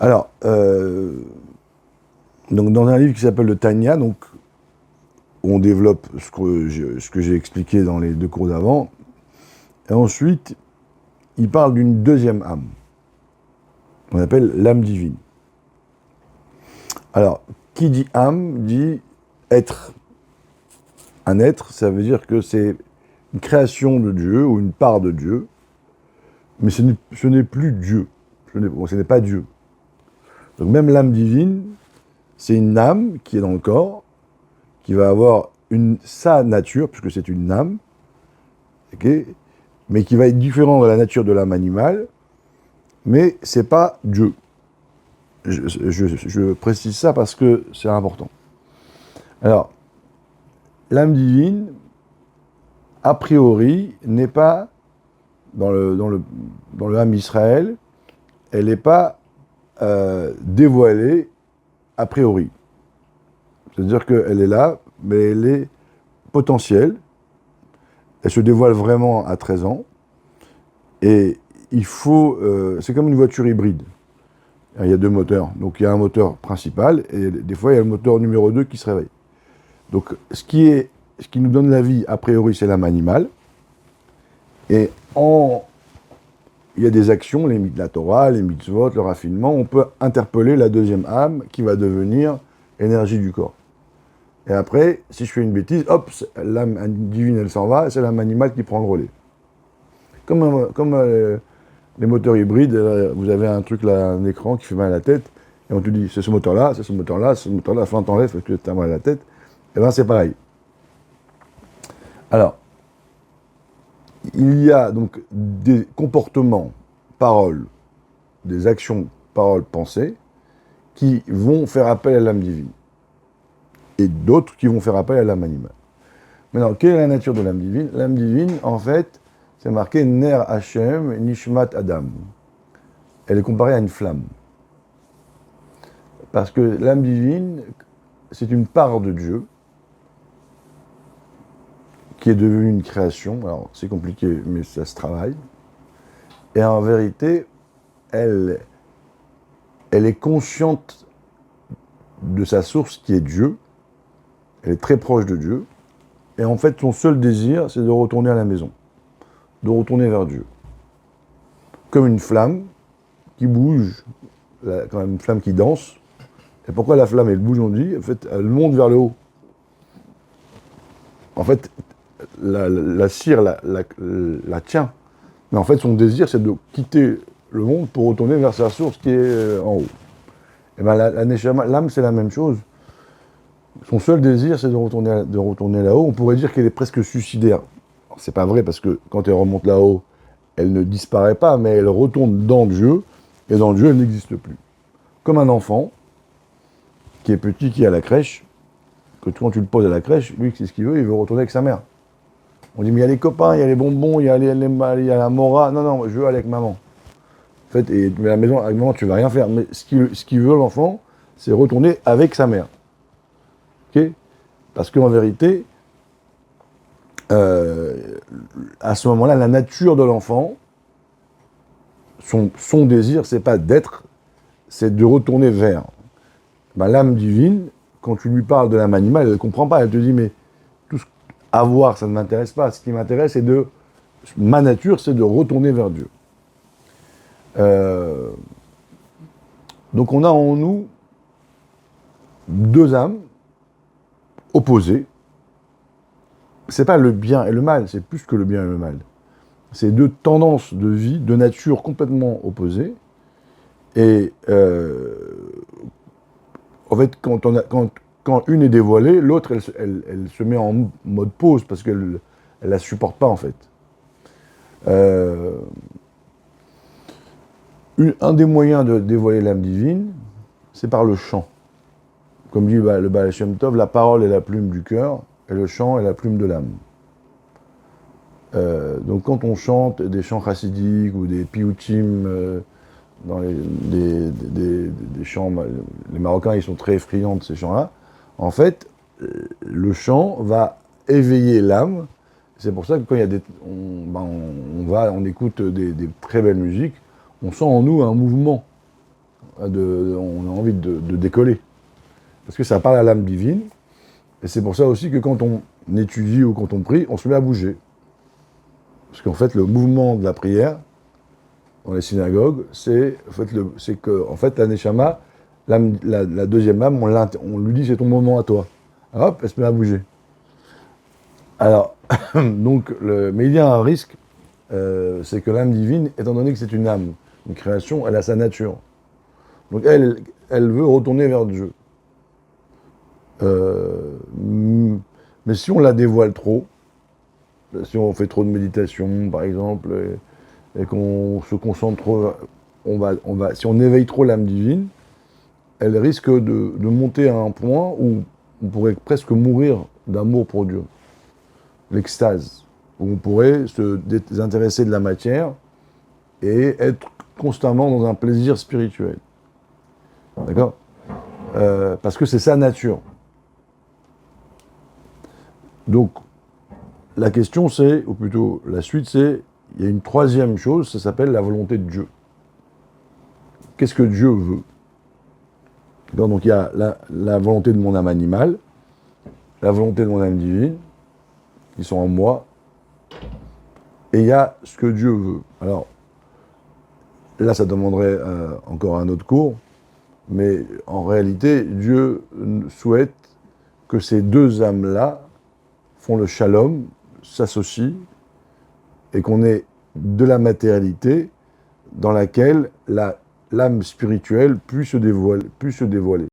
Alors, donc dans un livre qui s'appelle le Tanya, donc, où on développe ce que j'ai expliqué dans les deux cours d'avant, et ensuite, il parle d'une deuxième âme, qu'on appelle l'âme divine. Alors, qui dit âme dit être. Un être, ça veut dire que c'est une création de Dieu ou une part de Dieu, mais ce n'est plus Dieu. Ce n'est pas Dieu. Donc même l'âme divine, c'est une âme qui est dans le corps, qui va avoir sa nature, puisque c'est une âme, okay, mais qui va être différent de la nature de l'âme animale, mais c'est pas Dieu. Je précise ça parce que c'est important. Alors, l'âme divine, a priori, n'est pas dans le âme Israël, elle n'est pas dévoilée a priori. C'est-à-dire qu'elle est là, mais elle est potentielle. Elle se dévoile vraiment à 13 ans. Et il faut... c'est comme une voiture hybride. Il y a deux moteurs. Donc il y a un moteur principal et des fois il y a le moteur numéro 2 qui se réveille. Donc ce qui nous donne la vie, a priori, c'est l'âme animale. Et il y a des actions, la Torah, les mitzvot, le raffinement, on peut interpeller la deuxième âme qui va devenir énergie du corps. Et après, si je fais une bêtise, hop, l'âme divine, elle s'en va, c'est l'âme animale qui prend le relais. Comme les moteurs hybrides, vous avez un truc là, un écran qui fait mal à la tête, et on te dit, c'est ce moteur-là, c'est ce moteur-là, c'est ce moteur-là, enfin on t'enlève parce que tu as mal à la tête, et bien c'est pareil. Alors, il y a donc des comportements, paroles, des actions, paroles, pensées, qui vont faire appel à l'âme divine. Et d'autres qui vont faire appel à l'âme animale. Maintenant, quelle est la nature de l'âme divine? L'âme divine, en fait, c'est marqué Ner Hashem Nishmat Adam. Elle est comparée à une flamme. Parce que l'âme divine, c'est une part de Dieu qui est devenue une création. Alors, c'est compliqué, mais ça se travaille. Et en vérité, elle est consciente de sa source qui est Dieu. Elle est très proche de Dieu. Et en fait, son seul désir, c'est de retourner à la maison. De retourner vers Dieu. Comme une flamme qui bouge, comme une flamme qui danse. Et pourquoi la flamme, elle bouge, on dit? En fait, elle monte vers le haut. En fait, la cire la tient. Mais en fait, son désir, c'est de quitter le monde pour retourner vers sa source qui est en haut. Et bien, la neshama, l'âme, c'est la même chose. Son seul désir, c'est de retourner là-haut. On pourrait dire qu'elle est presque suicidaire. C'est pas vrai, parce que quand elle remonte là-haut, elle ne disparaît pas, mais elle retourne dans Dieu, et dans Dieu, elle n'existe plus. Comme un enfant, qui est petit, qui est à la crèche, que quand tu le poses à la crèche, lui, c'est ce qu'il veut, il veut retourner avec sa mère. On dit, mais il y a les copains, il y a les bonbons, il y a la mora. Non, non, je veux aller avec maman. En fait, mais à la maison, avec maman, tu vas rien faire. Mais ce qu'il veut, l'enfant, c'est retourner avec sa mère. Ok? Parce qu'en vérité, à ce moment-là, la nature de l'enfant, son désir, c'est pas d'être, c'est de retourner vers. Ben, l'âme divine, quand tu lui parles de l'âme animale, elle ne comprend pas. Elle te dit, mais tout ce avoir, ça ne m'intéresse pas. Ce qui m'intéresse, c'est ma nature, c'est de retourner vers Dieu. Donc on a en nous deux âmes opposées. C'est pas le bien et le mal, c'est plus que le bien et le mal. C'est deux tendances de vie, de nature complètement opposées. Et en fait, quand une est dévoilée, l'autre, elle se met en mode pause parce qu'elle ne la supporte pas, en fait. Un des moyens de dévoiler l'âme divine, c'est par le chant. Comme dit le Baal Shem Tov, la parole est la plume du cœur, et le chant est la plume de l'âme. Donc quand on chante des chants chassidiques ou des piyutim dans des chants, les Marocains ils sont très friands de ces chants-là, en fait, le chant va éveiller l'âme. C'est pour ça que quand il y a on écoute des très belles musiques, on sent en nous un mouvement. on a envie de décoller. Parce que ça parle à l'âme divine. Et c'est pour ça aussi que quand on étudie ou quand on prie, on se met à bouger. Parce qu'en fait, le mouvement de la prière, dans les synagogues, c'est que la Neshama, la deuxième âme, on lui dit c'est ton moment à toi. Alors, hop, elle se met à bouger. Alors, donc, mais il y a un risque, c'est que l'âme divine, étant donné que c'est une âme, une création, elle a sa nature. Donc elle veut retourner vers Dieu. Mais si on la dévoile trop, si on fait trop de méditation, par exemple, et qu'on se concentre trop, si on éveille trop l'âme divine, elle risque de monter à un point où on pourrait presque mourir d'amour pour Dieu. L'extase, où on pourrait se désintéresser de la matière et être constamment dans un plaisir spirituel. D'accord ? Parce que c'est sa nature. Donc, la question c'est, ou plutôt la suite c'est, il y a une troisième chose, ça s'appelle la volonté de Dieu. Qu'est-ce que Dieu veut ? Donc il y a la volonté de mon âme animale, la volonté de mon âme divine, qui sont en moi, et il y a ce que Dieu veut. Alors, là ça demanderait encore un autre cours, mais en réalité, Dieu souhaite que ces deux âmes-là font le shalom, s'associent, et qu'on ait de la matérialité dans laquelle l'âme spirituelle puisse se dévoiler.